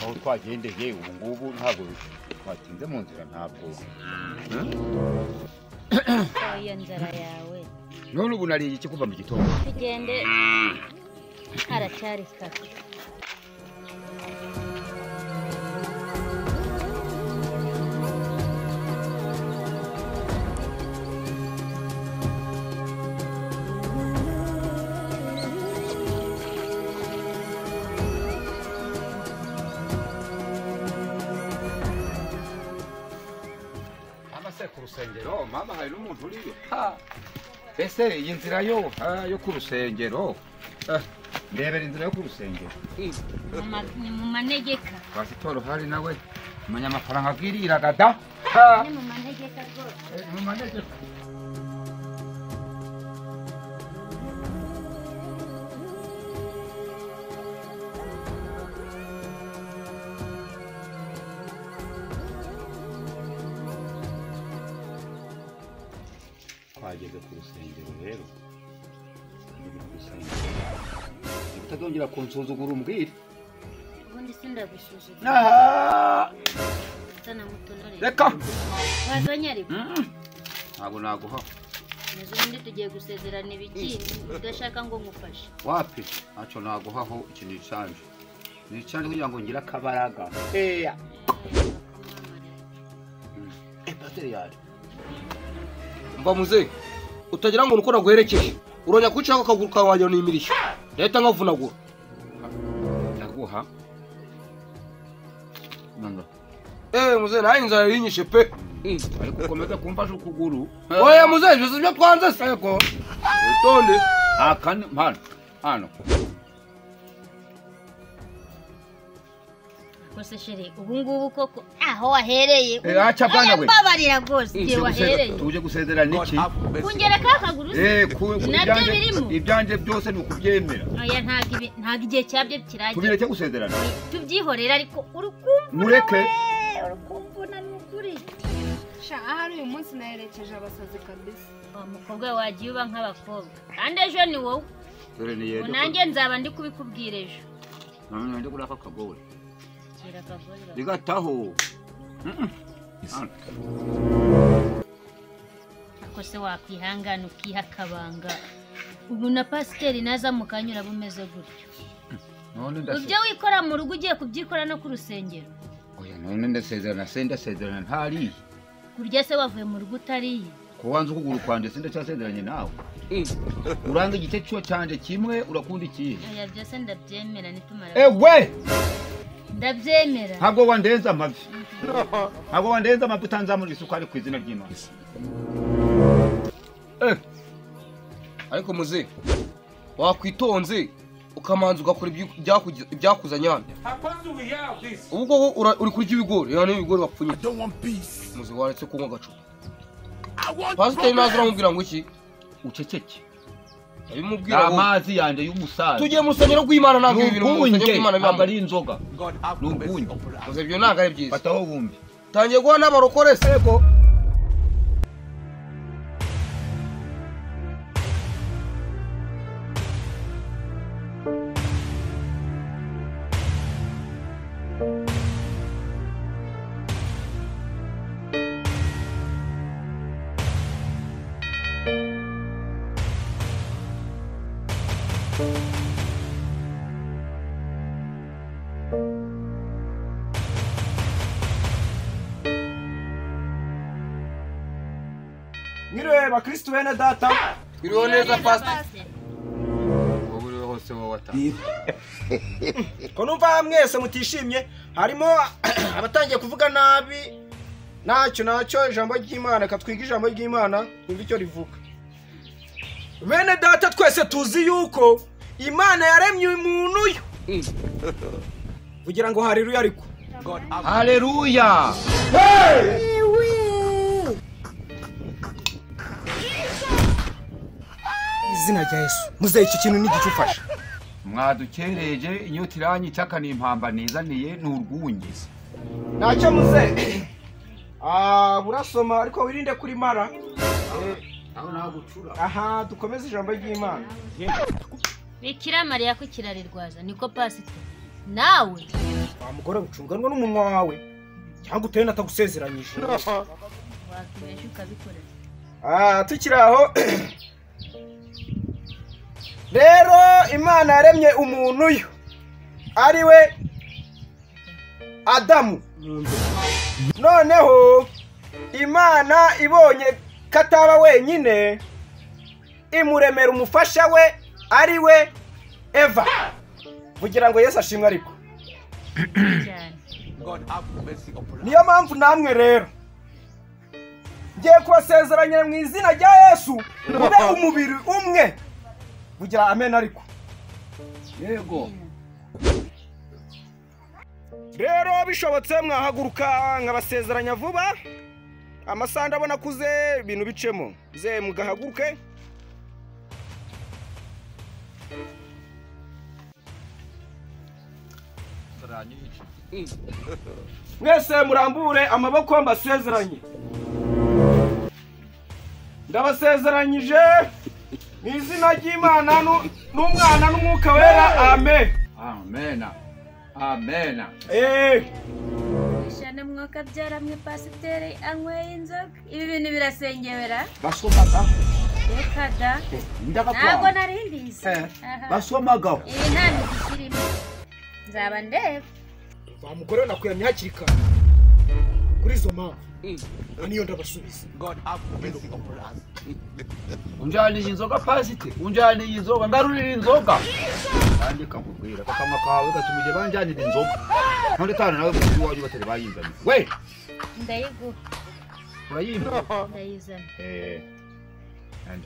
aho twagendeye ubu ngubu ntabwo twatinze mu nzira ntabwo iyo nzara yawe none ubu nariye iki kuva mu gitondo tugende haracyari kare ku rusengero mama hari n'umuntu uriyo ese iyi nzira yo ku rusengero ndebera inzira yo ku rusengero ni mu manegeka pasitoro hari nawe umunyamafaranga abwiriraga da ni mu manegeka rwose mu manegeka twageze ku rusengero rero utazongera kunsuzugura umbwire ubundi sindagusuzugura sana mutonore reka wazanye ariko ntabwo naguha ubundi tugiye gusezerana ibiki udashaka ngo ngufashe wapi ntacyo naguhaho ikintu nicanje kugira ngo ngire akabaraga pateri yari mba muze utagira ngo nuko naguherekeje uronya kucaka akaguru kawe wagira n'imirishyo leta nkavunagura ndaguha nanga muze naye inzara yinyishe pe ariko ukomeza kumfasha ukuguru oya muze ibyo sibyo twanze seko utonde akane hano kose sheri ubu ngubu koko aho wahereye acha bwana we mbabarira rwose igihe wahereye tuje gusezerana iki kungera kakaguru nabyo birimo ibyanje byose ni ukubyemera oya ntago igihe cyabyo kiragiye tubireke gusezerana tubyihorera ariko urukumva mureke urukumva n'ukuri sha ahari uyu munsi naherekeje abasazi kabisa umukobwa wagiye uba nk'abakobwa kandi ejo ni wowe dore ni yego nanjye nzaba ndi kubikubwira ejo namenye ndi kuraka kagore rigataho ako se wakwihangana ukiha akabanga ubu na pasiteri naza mu kanyura bumeze gutyo ibyo wikora mu rugo ugiye kubyikora no ku rusengero oya none ndasezerana ntariye kurya se wavuye mu rugo utariye ko wanze ukuguru kwanje sindacyasezeranye nawe uranga igice cyo canje kimwe urakunda ikihe oya byose ndabyemera nitumara ewe ndabyemera ntabwo wandenza amavi utanzamura isukari ku izina ry'Imana ariko muze wakwitonze ukamanza ugakora ibyakuzanye hano ubu uri kurya ibigori yani ibigori bapfunyitse muze waretse kunywa agacupa pasiteri nazo uramubwira ngo iki uceceke abimubwira amazi yanje y'umusaza tugiye mu rusengero rw'Imana ntabwo ibintu mu rusengero rw'Imana ntabwo ari inzoga n'ubunye muze ibyo ntabwo ari byiza bataho bumbi tangiye guha n'abarokore seko Mwiriwe bakristo bene data. Mwiriwe neza pastor. Uburi hose wowe wata. Ko numva mwese mutishimye harimo abatangiye kuvuga nabi nacyo ijambo ry'Imana katwiga ijambo ry'Imana twumva icyo rivuga. Bene data twese tuzi yuko Imana yaremye umuntu uyu. Kugira ngo haleluya ariko. Haleluya. Izina rya Yesu muze iki kintu n'igicufasha mwadukereje inyota iranyi cyaka n'impamba nizaniye n'urwunge ntacyo muze burasoma ariko wirinde kuri mara aho nagucura aha dukomeze ijambo ry'Imana Bikira Mariya ko kirarirwaza niko pastor nawe wa mugore ucunganwa n'umunwa wawe cyangwa uteye natagusezeranyije wakibesha ukabikorera tukiri aho rero Imana yaremye umuntu uyu ari we Adamu noneho Imana ibonye kataba wenyine imuremera umufasha we ari we Eva kugira ngo Yesu ashimwe ariko niyo mpamvu namwe rero ngiye kubasezeranya mu izina rya Yesu mube umubiri umwe kugira amen ariko yego rero bishobotse mwahaguruka nkabasezeranya vuba amasaha ndabona kuze ibintu bicemo ze mugahaguruke mwese murambure amaboko mbasezeranye ndabasezeranyije mu izina ry'Imana n'umwana n'umwuka wera amen amen amen ishane mwuka byaramwe pasiteri anyweye inzoga ibi bintu birasengewera basomaga reka da ntabwo nari mbizi basomagaho ibi nta migikirimo nzaba ndeba wa mugore nakuyamye hakiri kare kuri izo mpamvu niyo ndabasubiza unjaniye inzoga pasite unjaniye inzoga ngarurira inzoga kandi kamubwira kakama kawe gatumije banjanira inzoga none tana nawe muri waje batari bayinzanye we ndayiguha urayimba ndayizana and